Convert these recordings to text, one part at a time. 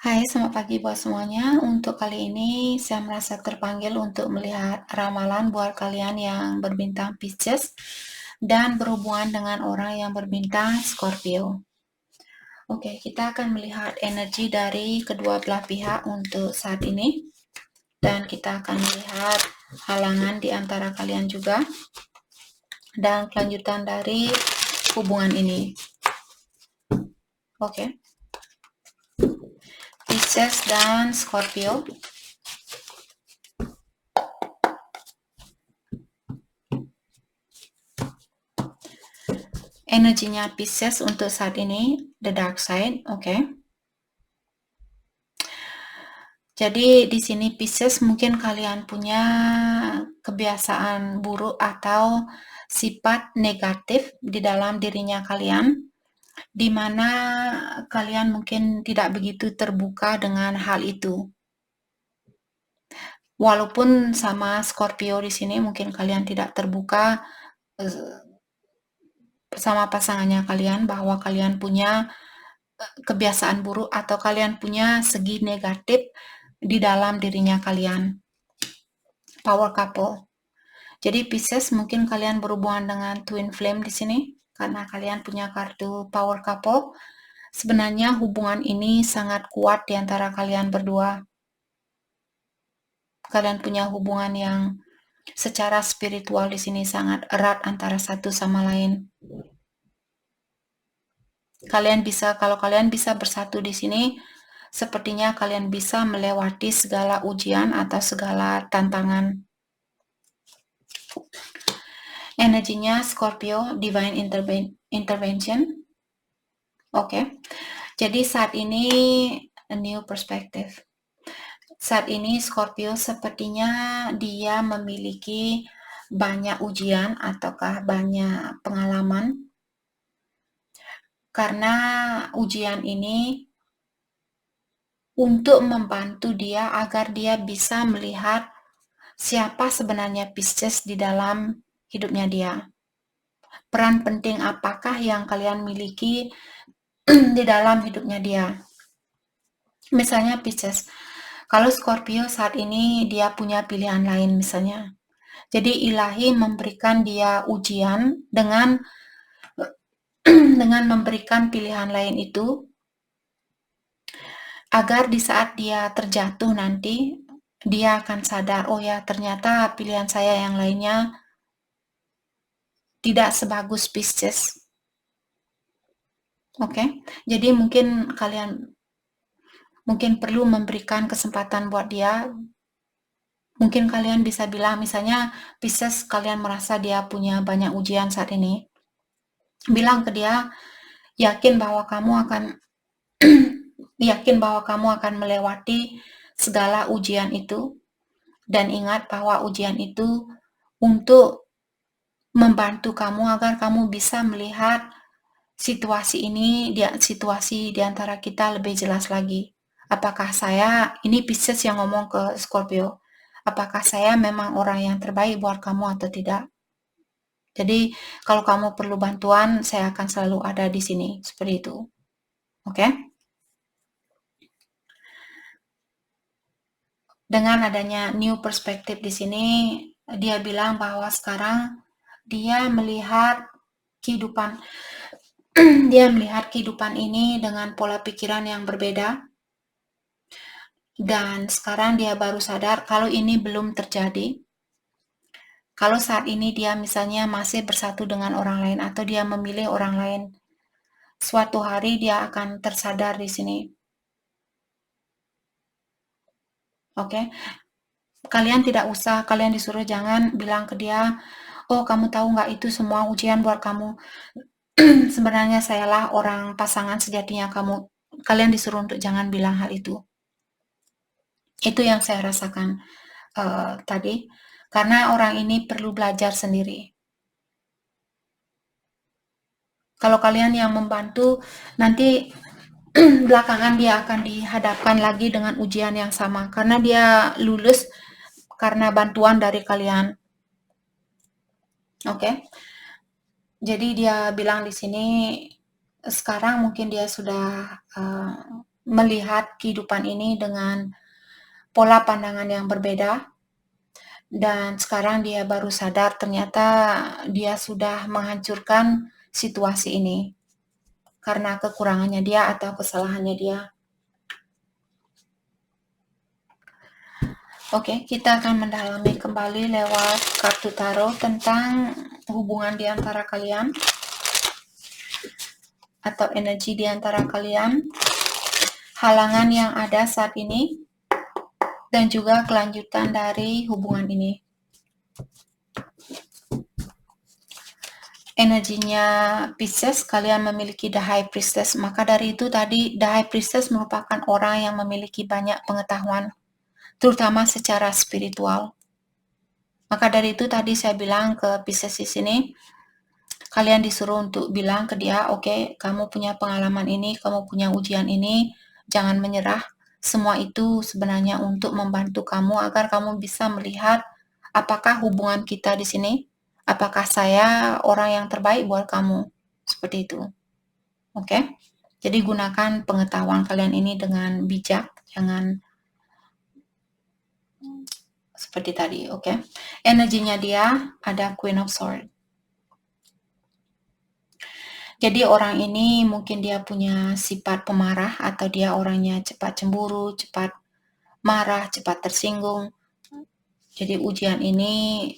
Hai, selamat pagi buat semuanya. Untuk kali ini saya merasa terpanggil untuk melihat ramalan buat kalian yang berbintang Pisces dan berhubungan dengan orang yang berbintang Scorpio. Oke, kita akan melihat energi dari kedua belah pihak untuk saat ini dan kita akan melihat halangan di antara kalian juga dan kelanjutan dari hubungan ini. Oke. Pisces dan Scorpio. Energinya Pisces untuk saat ini, the dark side, oke. Jadi di sini Pisces mungkin kalian punya kebiasaan buruk atau sifat negatif di dalam dirinya kalian, di mana kalian mungkin tidak begitu terbuka dengan hal itu. Walaupun sama Scorpio di sini mungkin kalian tidak terbuka bersama pasangannya kalian bahwa kalian punya kebiasaan buruk atau kalian punya segi negatif di dalam dirinya kalian. Power couple. Jadi Pisces mungkin kalian berhubungan dengan twin flame di sini karena kalian punya kartu power couple. Sebenarnya hubungan ini sangat kuat di antara kalian berdua. Kalian punya hubungan yang secara spiritual di sini sangat erat antara satu sama lain. Kalau kalian bisa bersatu di sini, sepertinya kalian bisa melewati segala ujian atau segala tantangan. Energinya Scorpio, Divine Intervention. Oke. Jadi saat ini a new perspective. Saat ini Scorpio sepertinya dia memiliki banyak ujian ataukah banyak pengalaman. Karena ujian ini untuk membantu dia agar dia bisa melihat siapa sebenarnya Pisces di dalam hidupnya dia. Peran penting apakah yang kalian miliki di dalam hidupnya dia. Misalnya Pisces, kalau Scorpio saat ini dia punya pilihan lain misalnya. Jadi ilahi memberikan dia ujian dengan memberikan pilihan lain itu agar di saat dia terjatuh nanti dia akan sadar, oh ya ternyata pilihan saya yang lainnya tidak sebagus Pisces. Oke, jadi mungkin kalian perlu memberikan kesempatan buat dia. Mungkin kalian bisa bilang misalnya Pisces kalian merasa dia punya banyak ujian saat ini. Bilang ke dia, yakin bahwa kamu akan melewati segala ujian itu dan ingat bahwa ujian itu untuk membantu kamu agar kamu bisa melihat situasi di antara kita lebih jelas lagi. Apakah ini Pisces yang ngomong ke Scorpio, apakah saya memang orang yang terbaik buat kamu atau tidak? Jadi kalau kamu perlu bantuan, saya akan selalu ada di sini, seperti itu. Oke? Dengan adanya new perspective di sini, dia bilang bahwa sekarang dia melihat kehidupan ini dengan pola pikiran yang berbeda. Dan sekarang dia baru sadar kalau ini belum terjadi. Kalau saat ini dia misalnya masih bersatu dengan orang lain atau dia memilih orang lain, suatu hari dia akan tersadar di sini. Oke? Kalian disuruh jangan bilang ke dia, oh kamu tahu nggak itu semua ujian buat kamu. Sebenarnya sayalah orang pasangan sejatinya kamu. Kalian disuruh untuk jangan bilang hal itu. Itu yang saya rasakan tadi. Karena orang ini perlu belajar sendiri. Kalau kalian yang membantu, nanti belakangan dia akan dihadapkan lagi dengan ujian yang sama. Karena dia lulus karena bantuan dari kalian. Oke? Jadi dia bilang di sini, sekarang mungkin dia sudah melihat kehidupan ini dengan pola pandangan yang berbeda, dan sekarang dia baru sadar ternyata dia sudah menghancurkan situasi ini karena kekurangannya dia atau kesalahannya dia. Oke, kita akan mendalami kembali lewat kartu tarot tentang hubungan di antara kalian atau energi di antara kalian, halangan yang ada saat ini, dan juga kelanjutan dari hubungan ini. Energinya Pisces, kalian memiliki The High Priestess. Maka dari itu tadi The High Priestess merupakan orang yang memiliki banyak pengetahuan, terutama secara spiritual. Maka dari itu tadi saya bilang ke Pisces di sini, kalian disuruh untuk bilang ke dia, oke, kamu punya pengalaman ini, kamu punya ujian ini, jangan menyerah. Semua itu sebenarnya untuk membantu kamu agar kamu bisa melihat apakah hubungan kita di sini, apakah saya orang yang terbaik buat kamu. Seperti itu. Oke? Jadi gunakan pengetahuan kalian ini dengan bijak, jangan seperti tadi, oke? Energinya dia ada Queen of Swords. Jadi orang ini mungkin dia punya sifat pemarah atau dia orangnya cepat cemburu, cepat marah, cepat tersinggung. Jadi ujian ini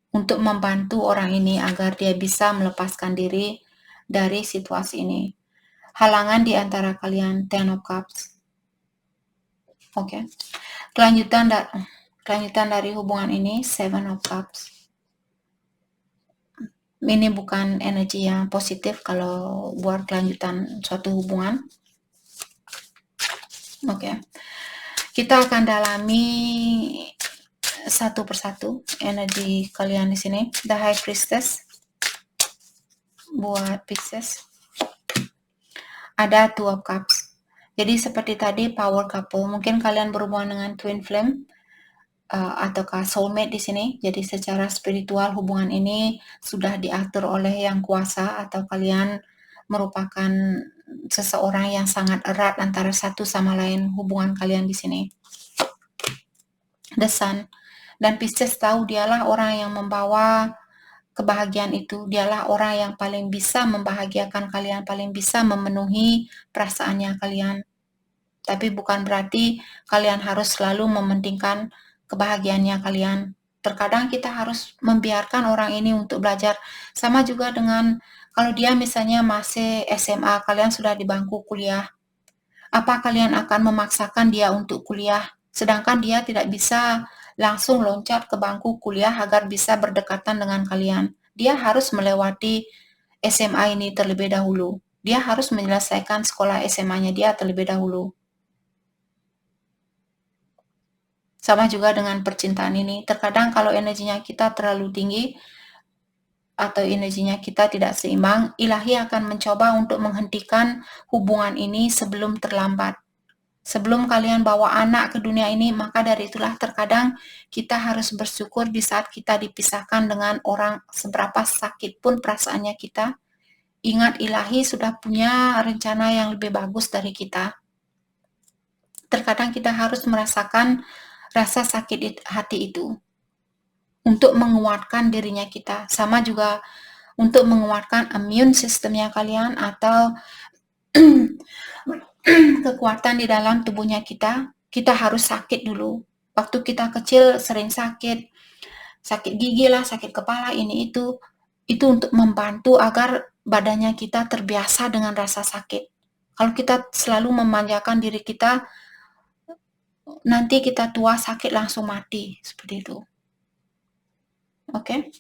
untuk membantu orang ini agar dia bisa melepaskan diri dari situasi ini. Halangan di antara kalian, Ten of Cups. Oke. Kelanjutan dari hubungan ini, Seven of Cups. Ini bukan energi yang positif kalau buat kelanjutan suatu hubungan. Oke. Kita akan dalami satu persatu energi kalian di sini. The High Priestess buat Pisces. Ada Two of Cups. Jadi seperti tadi power couple, mungkin kalian berhubungan dengan twin flame ataukah soulmate di sini. Jadi secara spiritual hubungan ini sudah diatur oleh yang kuasa atau kalian merupakan seseorang yang sangat erat antara satu sama lain hubungan kalian di sini. The Sun. Dan Pisces tahu dialah orang yang membawa kebahagiaan itu. Dialah orang yang paling bisa membahagiakan kalian, paling bisa memenuhi perasaannya kalian. Tapi bukan berarti kalian harus selalu mementingkan kebahagiaannya kalian. Terkadang kita harus membiarkan orang ini untuk belajar. Sama juga dengan kalau dia misalnya masih SMA, kalian sudah di bangku kuliah. Apa kalian akan memaksakan dia untuk kuliah? Sedangkan dia tidak bisa langsung loncat ke bangku kuliah agar bisa berdekatan dengan kalian. Dia harus melewati SMA ini terlebih dahulu. Dia harus menyelesaikan sekolah SMA-nya dia terlebih dahulu. Sama juga dengan percintaan ini. Terkadang kalau energinya kita terlalu tinggi atau energinya kita tidak seimbang, ilahi akan mencoba untuk menghentikan hubungan ini sebelum terlambat. Sebelum kalian bawa anak ke dunia ini, maka dari itulah terkadang kita harus bersyukur di saat kita dipisahkan dengan orang seberapa sakit pun perasaannya kita. Ingat ilahi sudah punya rencana yang lebih bagus dari kita. Terkadang kita harus merasakan rasa sakit hati itu untuk menguatkan dirinya kita. Sama juga untuk menguatkan immune sistemnya kalian atau kekuatan di dalam tubuhnya kita. Kita harus sakit dulu. Waktu kita kecil sering sakit gigi lah, sakit kepala, ini itu untuk membantu agar badannya kita terbiasa dengan rasa sakit. Kalau kita selalu memanjakan diri kita, nanti kita tua sakit langsung mati, seperti itu. Oke?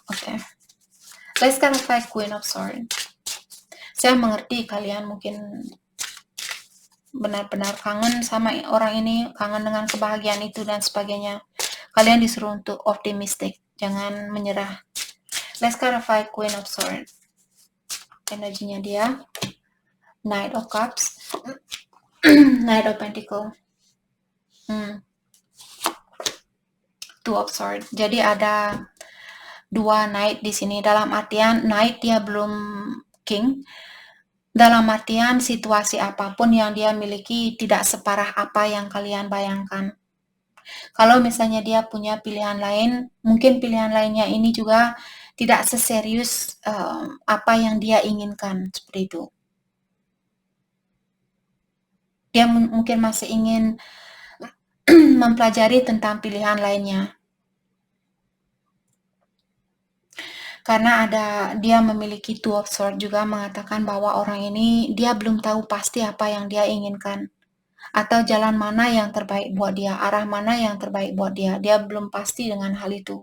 Oke. Let's clarify Queen of Swords. Saya mengerti kalian mungkin benar-benar kangen sama orang ini, kangen dengan kebahagiaan itu dan sebagainya. Kalian disuruh untuk optimistic, jangan menyerah. Let's clarify Queen of Swords. Energinya dia, Knight of Cups, Knight of Pentacle, Two of Swords. Jadi ada 2 knight di sini. Dalam artian knight dia belum king. Dalam artian situasi apapun yang dia miliki tidak separah apa yang kalian bayangkan. Kalau misalnya dia punya pilihan lain, mungkin pilihan lainnya ini juga tidak seserius apa yang dia inginkan, seperti itu. Dia mungkin masih ingin mempelajari tentang pilihan lainnya. Karena dia memiliki Two of Swords juga mengatakan bahwa orang ini dia belum tahu pasti apa yang dia inginkan. Atau jalan mana yang terbaik buat dia, arah mana yang terbaik buat dia. Dia belum pasti dengan hal itu.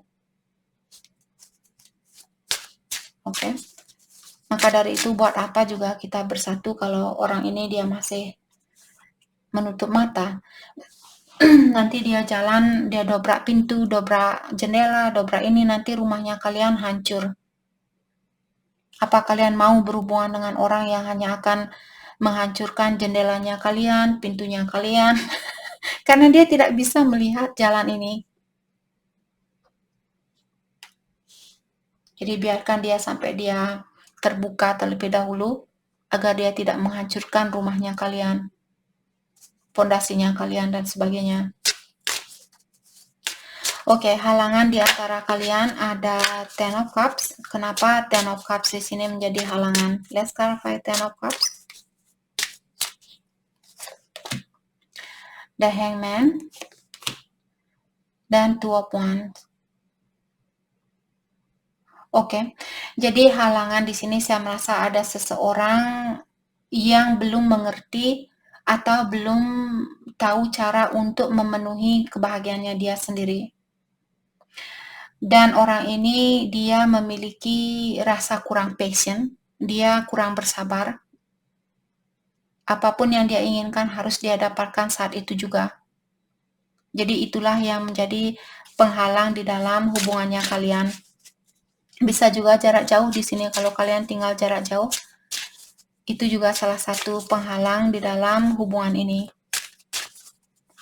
Oke. Maka dari itu buat apa juga kita bersatu kalau orang ini dia masih menutup mata. Nanti dia jalan, dia dobrak pintu, dobrak jendela, dobrak ini, nanti rumahnya kalian hancur. Apa kalian mau berhubungan dengan orang yang hanya akan menghancurkan jendelanya kalian, pintunya kalian? Karena dia tidak bisa melihat jalan ini. Jadi biarkan dia sampai dia terbuka terlebih dahulu, agar dia tidak menghancurkan rumahnya kalian, fondasinya kalian, dan sebagainya. Oke, halangan di antara kalian ada Ten of Cups. Kenapa Ten of Cups di sini menjadi halangan? Let's clarify Ten of Cups. The Hangman dan Two of Wands. Oke, jadi halangan di sini saya merasa ada seseorang yang belum mengerti atau belum tahu cara untuk memenuhi kebahagiaannya dia sendiri. Dan orang ini dia memiliki rasa kurang patient, dia kurang bersabar. Apapun yang dia inginkan harus dia dapatkan saat itu juga. Jadi itulah yang menjadi penghalang di dalam hubungannya kalian. Bisa juga jarak jauh di sini kalau kalian tinggal jarak jauh. Itu juga salah satu penghalang di dalam hubungan ini.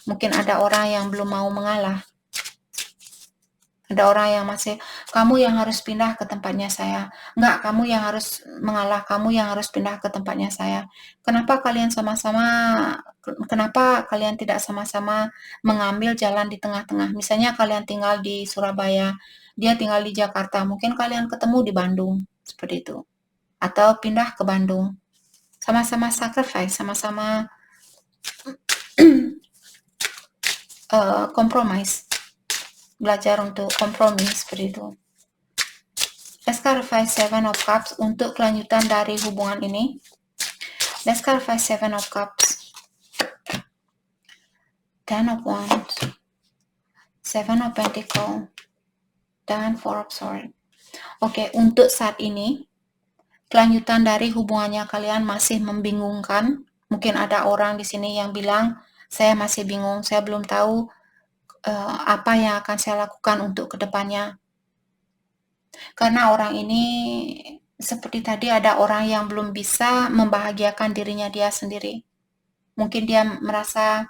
Mungkin ada orang yang belum mau mengalah. Ada orang yang masih, kamu yang harus pindah ke tempatnya saya. Enggak, kamu yang harus mengalah, kamu yang harus pindah ke tempatnya saya. Kenapa kalian tidak sama-sama mengambil jalan di tengah-tengah? Misalnya kalian tinggal di Surabaya, dia tinggal di Jakarta, mungkin kalian ketemu di Bandung, seperti itu. Atau pindah ke Bandung. Sama-sama sacrifice, sama-sama compromise. Belajar untuk kompromi seperti itu. Let's clarify Seven of Cups untuk kelanjutan dari hubungan ini. Let's clarify Seven of Cups, Ten of Wands, Seven of Pentacles, dan Four of Swords. Oke, untuk saat ini kelanjutan dari hubungannya kalian masih membingungkan. Mungkin ada orang di sini yang bilang, saya masih bingung, saya belum tahu apa yang akan saya lakukan untuk kedepannya. Karena orang ini seperti tadi ada orang yang belum bisa membahagiakan dirinya dia sendiri. Mungkin dia merasa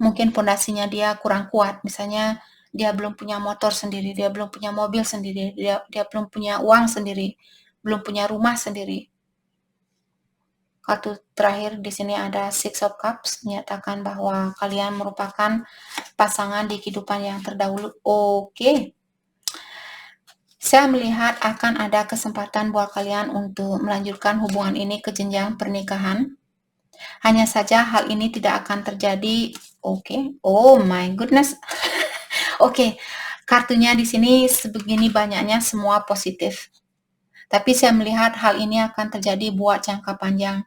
mungkin fondasinya dia kurang kuat. Misalnya dia belum punya motor sendiri, dia belum punya mobil sendiri, dia belum punya uang sendiri, belum punya rumah sendiri. Kartu terakhir di sini ada Six of Cups, menyatakan bahwa kalian merupakan pasangan di kehidupan yang terdahulu. Oke. Saya melihat akan ada kesempatan buat kalian untuk melanjutkan hubungan ini ke jenjang pernikahan. Hanya saja hal ini tidak akan terjadi. Oke. Oh my goodness. Oke. Kartunya di sini sebegini banyaknya semua positif. Tapi saya melihat hal ini akan terjadi buat jangka panjang.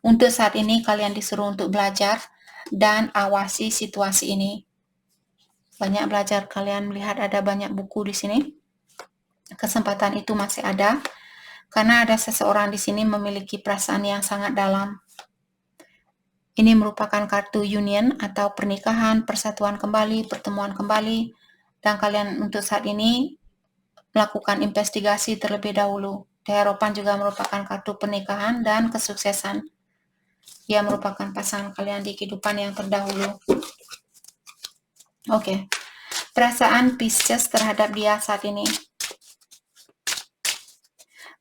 Untuk saat ini kalian disuruh untuk belajar dan awasi situasi ini. Banyak belajar, kalian melihat ada banyak buku di sini. Kesempatan itu masih ada karena ada seseorang di sini memiliki perasaan yang sangat dalam. Ini merupakan kartu union atau pernikahan, persatuan kembali, pertemuan kembali, dan kalian untuk saat ini melakukan investigasi terlebih dahulu. Hierophant juga merupakan kartu pernikahan dan kesuksesan. Dia merupakan pasangan kalian di kehidupan yang terdahulu. Oke. Perasaan Pisces terhadap dia saat ini.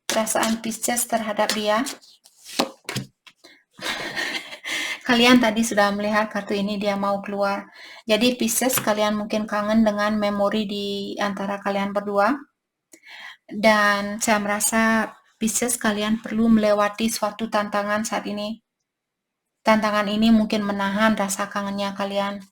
Perasaan Pisces terhadap dia. Kalian tadi sudah melihat kartu ini, dia mau keluar. Jadi Pisces, kalian mungkin kangen dengan memori di antara kalian berdua. Dan saya merasa Pisces, kalian perlu melewati suatu tantangan saat ini. Tantangan ini mungkin menahan rasa kangennya kalian.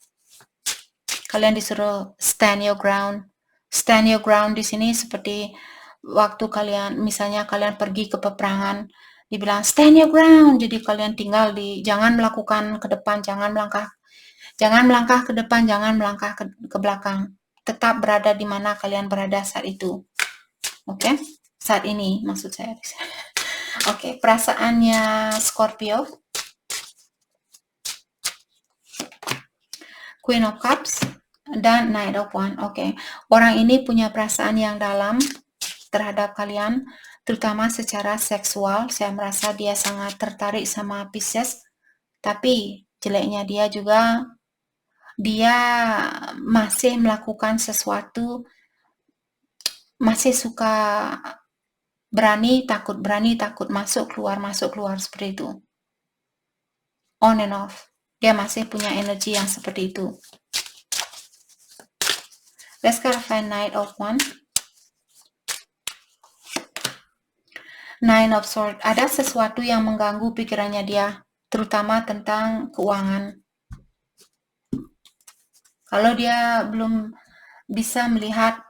Kalian disuruh stand your ground. Stand your ground di sini seperti waktu kalian, misalnya kalian pergi ke peperangan, dibilang stand your ground. Jadi kalian tinggal jangan melakukan ke depan, jangan melangkah ke depan, jangan melangkah ke belakang. Tetap berada di mana kalian berada saat itu. Oke? Saat ini maksud saya. Oke, perasaannya Scorpio. Queen of Cups dan Knight of Wands. Oke. Orang ini punya perasaan yang dalam terhadap kalian, terutama secara seksual. Saya merasa dia sangat tertarik sama Pisces, tapi jeleknya dia juga, dia masih melakukan sesuatu, masih suka berani takut, masuk keluar seperti itu. On and off. Dia masih punya energi yang seperti itu. Let's clarify Knight of Wands. Nine of Swords. Ada sesuatu yang mengganggu pikirannya dia, terutama tentang keuangan. Kalau dia belum bisa melihat,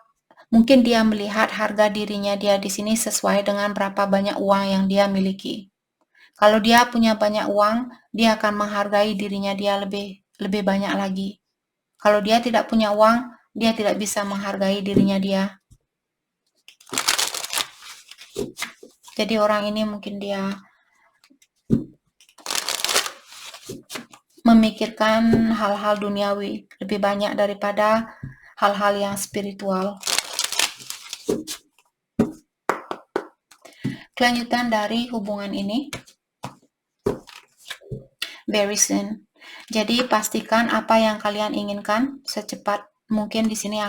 mungkin dia melihat harga dirinya dia di sini sesuai dengan berapa banyak uang yang dia miliki. Kalau dia punya banyak uang, dia akan menghargai dirinya dia lebih banyak lagi. Kalau dia tidak punya uang, dia tidak bisa menghargai dirinya dia. Jadi orang ini mungkin dia memikirkan hal-hal duniawi lebih banyak daripada hal-hal yang spiritual. Kelanjutan dari hubungan ini, very soon. Jadi pastikan apa yang kalian inginkan secepat mungkin. Di sini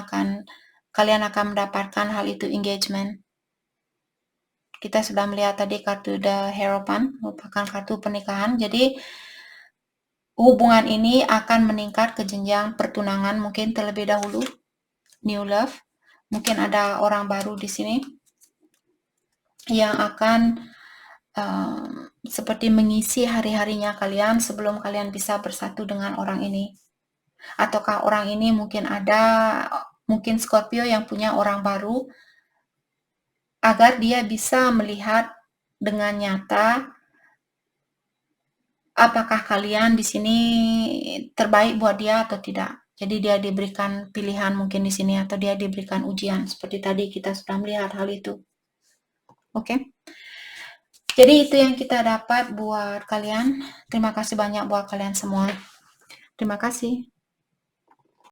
kalian akan mendapatkan hal itu, engagement. Kita sudah melihat tadi kartu The Hierophant, merupakan kartu pernikahan. Jadi hubungan ini akan meningkat ke jenjang pertunangan mungkin terlebih dahulu. New love. Mungkin ada orang baru di sini yang akan seperti mengisi hari-harinya kalian sebelum kalian bisa bersatu dengan orang ini. Ataukah orang ini mungkin Scorpio yang punya orang baru, agar dia bisa melihat dengan nyata apakah kalian di sini terbaik buat dia atau tidak. Jadi dia diberikan pilihan mungkin di sini, atau dia diberikan ujian. Seperti tadi kita sudah melihat hal itu. Oke. Jadi itu yang kita dapat buat kalian. Terima kasih banyak buat kalian semua. Terima kasih.